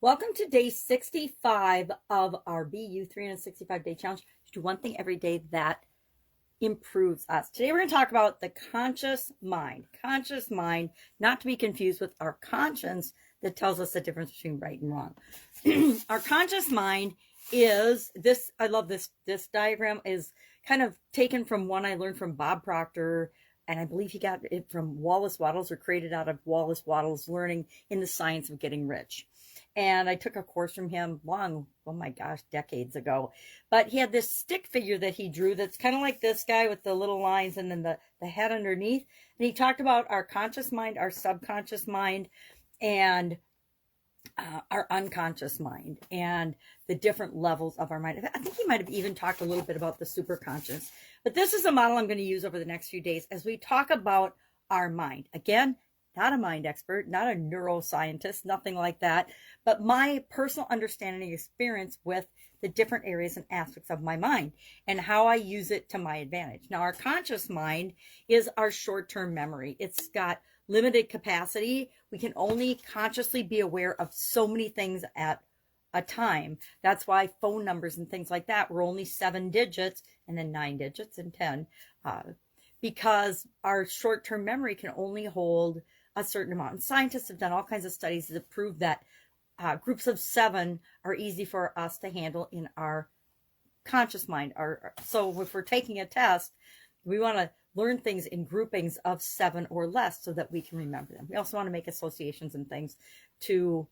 Welcome to day 65 of our BU 365-day challenge to do one thing every day that improves us. Today we're going to talk about the conscious mind. Conscious mind, not to be confused with our conscience that tells us the difference between right and wrong. Our conscious mind is this. I love this. This diagram is kind of taken from one I learned from Bob Proctor, and I believe he got it from Wallace Wattles, or created out of Wallace Wattles' learning in the science of getting rich. And I took a course from him long, oh my gosh, decades ago. But he had this stick figure that he drew that's kind of like this guy with the little lines and then the head underneath. And he talked about our conscious mind, our subconscious mind, and our unconscious mind, and the different levels of our mind. I think he might have even talked a little bit about the superconscious. But this is a model I'm going to use over the next few days as we talk about our mind. Again, not a mind expert, not a neuroscientist, nothing like that, but my personal understanding and experience with the different areas and aspects of my mind and how I use it to my advantage. Now, our conscious mind is our short-term memory. It's got limited capacity. We can only consciously be aware of so many things at a time. That's why phone numbers and things like that were only 7 digits and then 9 digits and 10, because our short-term memory can only hold a certain amount. And scientists have done all kinds of studies that prove that groups of 7 are easy for us to handle in our conscious mind. So if we're taking a test, we want to learn things in groupings of 7 or less so that we can remember them. We also want to make associations and things to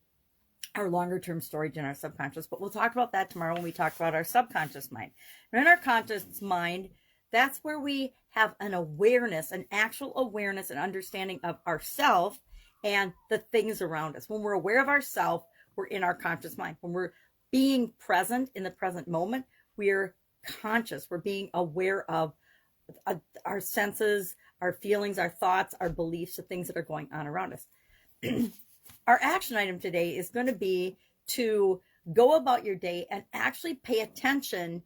our longer term storage in our subconscious, but we'll talk about that tomorrow when we talk about our subconscious mind. And in our conscious mind, that's where we have an awareness, an actual awareness and understanding of ourself and the things around us. When we're aware of ourself, we're in our conscious mind. When we're being present in the present moment, we're conscious. We're being aware of our senses, our feelings, our thoughts, our beliefs, the things that are going on around us. Our action item today is going to be to go about your day and actually pay attention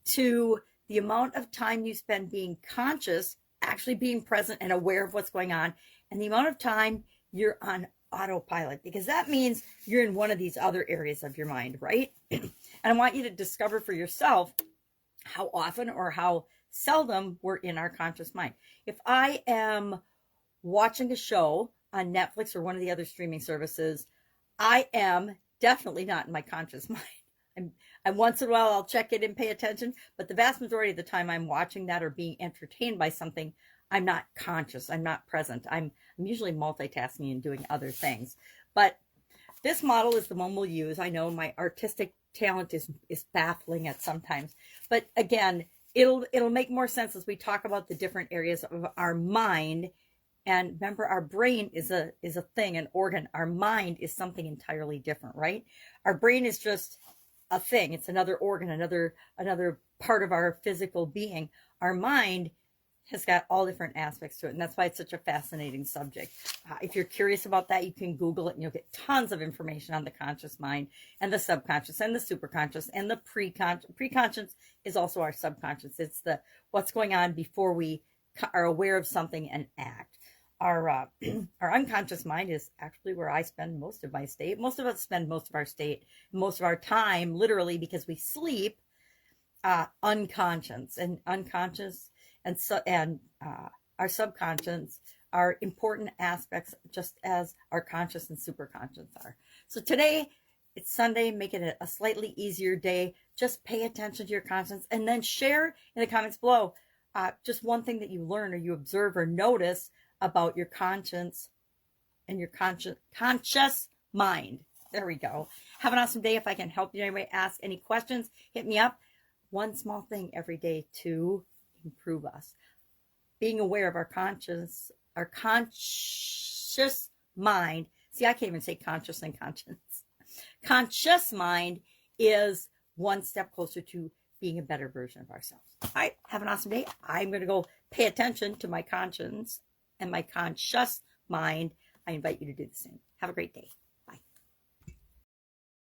to the amount of time you spend being conscious, actually being present and aware of what's going on, and the amount of time you're on autopilot, because that means you're in one of these other areas of your mind, right? And I want you to discover for yourself how often or how seldom we're in our conscious mind. If I am watching a show on Netflix or one of the other streaming services, I am definitely not in my conscious mind. And once in a while I'll check it and pay attention, but the vast majority of the time I'm watching that or being entertained by something, I'm not conscious, I'm not present. I'm usually multitasking and doing other things. But this model is the one we'll use. I know my artistic talent is baffling at sometimes, but again, it'll make more sense as we talk about the different areas of our mind. And remember, our brain is a thing, an organ. Our mind is something entirely different, right? Our brain is just a thing. It's another organ, another part of our physical being. Our mind has got all different aspects to it, and that's why it's such a fascinating subject. If you're curious about that, you can Google it, and you'll get tons of information on the conscious mind and the subconscious and the superconscious and the preconscious. Preconscious is also our subconscious. It's the what's going on before we are aware of something and act. Our unconscious mind is actually where I spend most of my state. Most of us spend most of our state, most of our time, literally, because we sleep, unconscious and our subconscious are important aspects, just as our conscious and superconscious are. So today, it's Sunday. Make it a slightly easier day. Just pay attention to your conscience, and then share in the comments below just one thing that you learn or you observe or notice about your conscience and your conscious mind. There we go. Have an awesome day. If I can help you in any way, ask any questions, hit me up. One small thing every day to improve us. Being aware of our conscious mind. See, I can't even say conscious and conscience. Conscious mind is one step closer to being a better version of ourselves. All right, have an awesome day. I'm going to go pay attention to my conscience and my conscious mind. I invite you to do the same. Have a great day.